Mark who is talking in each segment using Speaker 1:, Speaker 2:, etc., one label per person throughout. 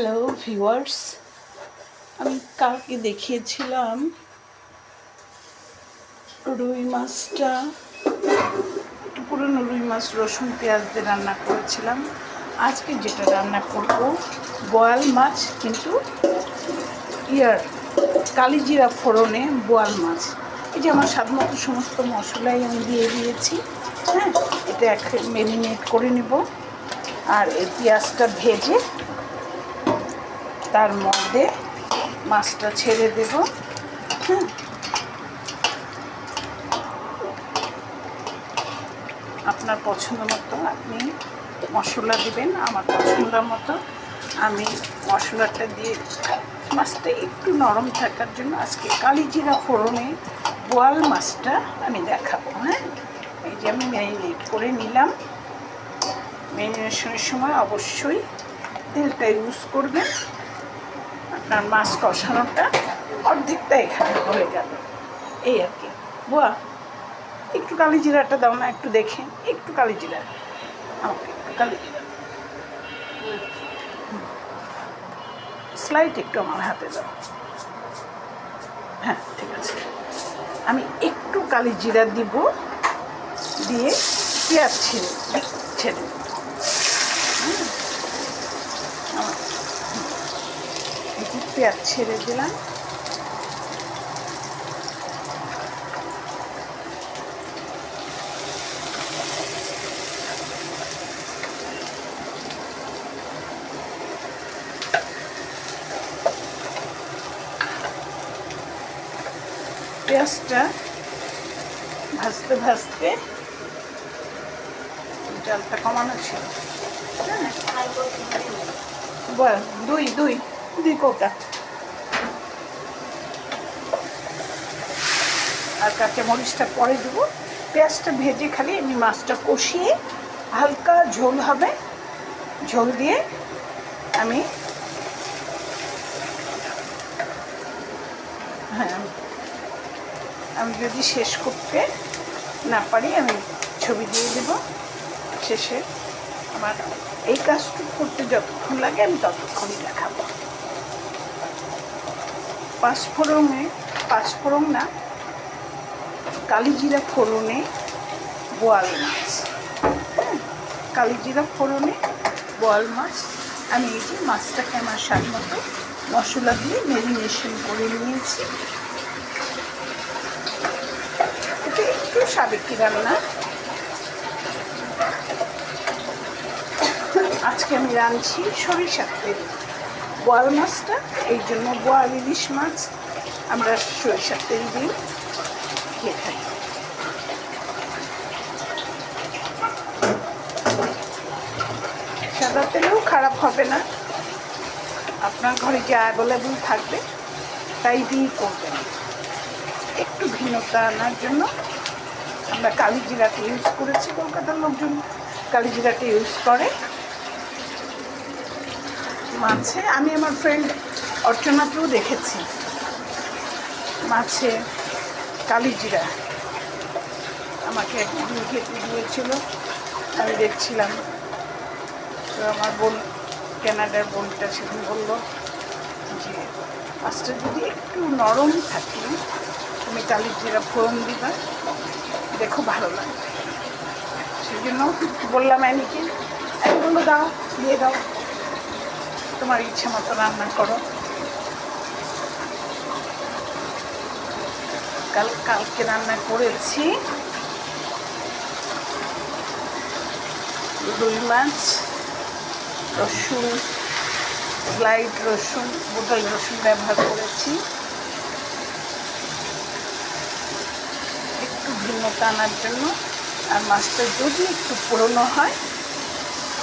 Speaker 1: Hello viewers, আমি কালকে দেখিয়েছিলাম রুই মাছটা, একটু পুরনো রুই মাছ রসুন পেঁয়াজ দিয়ে রান্না করেছিলাম। আজকে যেটা রান্না করব বোয়াল মাছ, কিন্তু কালিজিরা ফোড়নে বোয়াল মাছ। এই যে আমার স্বাদমতো সমস্ত মশলাই আমি দিয়ে দিয়েছি। হ্যাঁ, এটা ম্যারিনেট করে নেব। আর এই পেঁয়াজটা ভেজে তার মধ্যে মাছটা ছেড়ে দেব। হ্যাঁ, আপনার পছন্দ মতো আপনি মশলা দিবেন। আমার পছন্দ মতো আমি মশলাটা দিয়ে মাছটা একটু নরম থাকার জন্য আজকে কালিজিরা ফোড়নে বোয়াল মাছটা আমি দেখাবো। হ্যাঁ, এই যে আমি ম্যারিনেট করে নিলাম। ম্যারিনেশনের সময় অবশ্যই তেলটা ইউজ করবেন। আপনার মাছ কষানোটা অর্ধেকটা এখানে হয়ে গেল। এই আর কি। বুয়া, একটু কালিজিরাটা দাও না, একটু দেখে। একটু কালিজিরা, আমাকে একটু কালিজিরা স্লাইড একটু আমার হাতে দাও। হ্যাঁ, ঠিক আছে। আমি একটু কালিজিরা দিব, দিয়ে পেঁয়াজ ছেড়ে একটু পেঁয়াজ ছেড়ে দিলাম। পেঁয়াজটা ভাজতে ভাজতে জালটা কমানো ছিল। হ্যাঁ, দুই কোটা আর কাঁচা মরিচটা পরে দেবো। পেঁয়াজটা ভেজে খালি আমি মাছটা কষিয়ে হালকা ঝোল হবে, ঝোল দিয়ে আমি আমি যদি শেষ করতে না পারি আমি ছবি দিয়ে দেব শেষে। আমার এই কাজটুকু করতে যতক্ষণ লাগে আমি ততক্ষণই দেখাবো। পাঁচফোড়ন না, কালিজিরা ফোড়নে বোয়াল মাছ। হ্যাঁ, কালিজিরা ফোড়নে বোয়াল মাছ। আমি এই যে মাছটাকে আমার স্বাদ মতো মশলা দিয়ে ম্যারিনেশন করে নিয়েছি। এটা একটু সাবেকি রান্না। আজকে আমি রাঁধছি সরিষার তেল। বোয়াল মাছটা এই জন্য বোয়াল ইলিশ মাছ আমরা সরিষার তেল দিয়ে খেয়ে থাকি। সাদা তেলেও খারাপ হবে না, আপনার ঘরে যে অ্যাভেলেবল থাকবে তাই দিয়েই করবেন। একটু ভিন্নতা আনার জন্য আমরা কালিজিরাটা ইউজ করেছি। কলকাতার লোকজন কালিজিরাটা ইউজ করে মাছে। আমি আমার ফ্রেন্ড অর্চনাকেও দেখেছি মাছে কালিজিরা আমাকে একদিন খেতে দিয়েছিল, আমি দেখছিলাম। তো আমার বোন, ক্যানাডার বোনটা, সেদিন বললো যে মাছটা যদি একটু নরম থাকে তুমি কালিজিরা ফোড়ন দিবা, দেখো ভালো লাগবে। সেই জন্য বললাম অ্যানিকে, আমি বললো দাও, দিয়ে দাও, তোমার ইচ্ছে মতো রান্না করো। কালকে রান্না করেছি রুই মাছ, রসুন, স্লাইড রসুন, বোতল রসুন ব্যবহার করেছি একটু ভিন্নতা আনার জন্য। আর মাছটা যদি একটু পুরনো হয়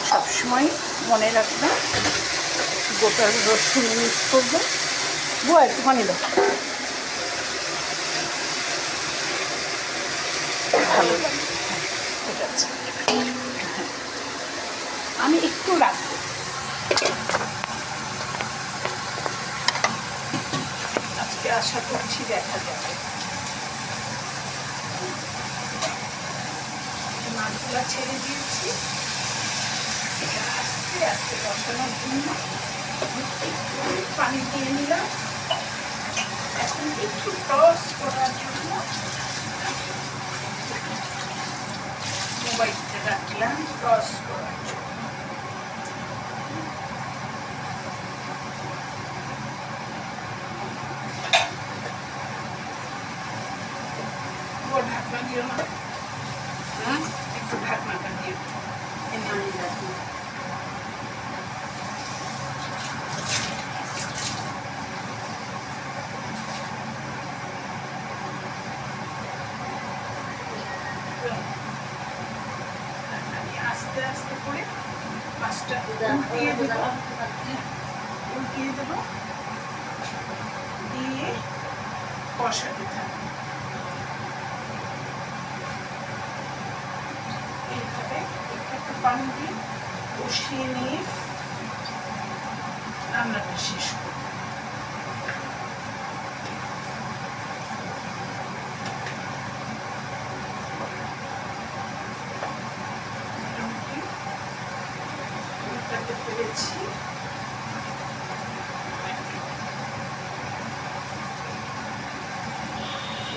Speaker 1: সবসময় মনে রাখবেন গোটা রসুন ইউজ করবেন। বুয়া, একটুখানি দাও, ভালো লাগে। ঠিক আছে, আমি একটু রাখবো। আজকে আশা করছি দেখা যাবে। মাছগুলা ছেড়ে দিয়েছি আস্তে আস্তে বসানোর জন্য। পানি দিয়ে নিলাম। এখন একটু টস করার জন্য মোবাইলটা রাখলাম টস করার জন্য। ঢাকনা দিও না, একটু ঢাকনাটা দিও। আস্তে আস্তে করে মাছটা উল্টিয়ে দেবো, দিয়ে কষাতে থাকবো। এইভাবে একটু পানি দিয়ে কষিয়ে নিয়ে রান্নাটা শেষ করবো। পেরেছি,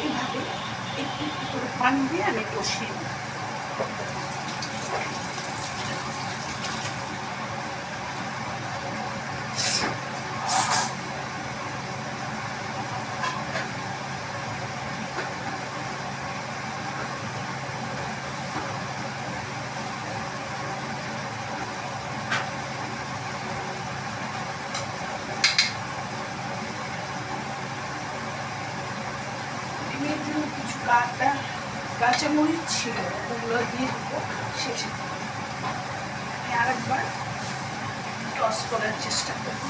Speaker 1: এইভাবে একটু একটু করে পানি দিয়ে আমি কষিয়ে নিই। কিছু কাঁচামরিচ ছিল, ওগুলো দিয়ে দেবো শেষে। আমি আরেকবার টস করার চেষ্টা করব।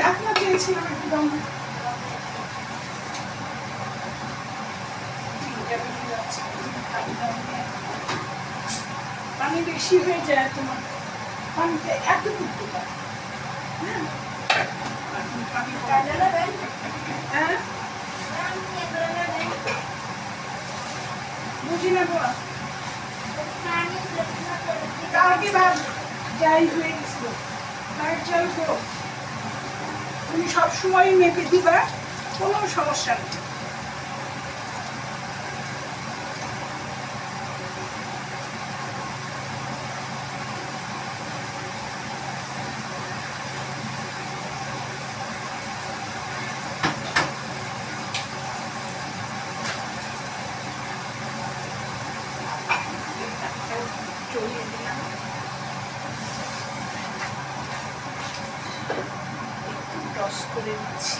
Speaker 1: ঢাকনা দিয়েছিলাম একদম, পানি বেশি হয়ে যায় তোমার, পানিটা এতটুকু বুঝি না বাবা, আগে ভাব যাই হয়ে গেছিল তার চাল করো। তুমি সবসময় মেপে দিবা, কোনো সমস্যা নেই। চলিয়ে দিলাম, একটু টস করে দিচ্ছি।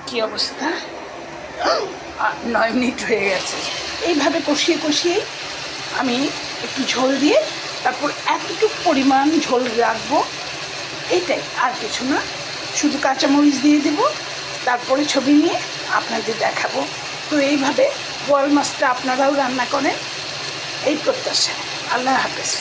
Speaker 1: কি অবস্থা, 9 মিনিট হয়ে গেছে। এইভাবে কষিয়ে কষিয়ে আমি একটু ঝোল দিয়ে তারপর এতটুকু পরিমাণ ঝোল রাখবো, এটাই, আর কিছু না। শুধু কাঁচামরিচ দিয়ে দেবো, তারপরে ছবি নিয়ে আপনাদের দেখাবো। তো এইভাবে বোয়াল মাছটা আপনারাও রান্না করেন, এই প্রত্যাশা। আল্লাহ হাফেজ।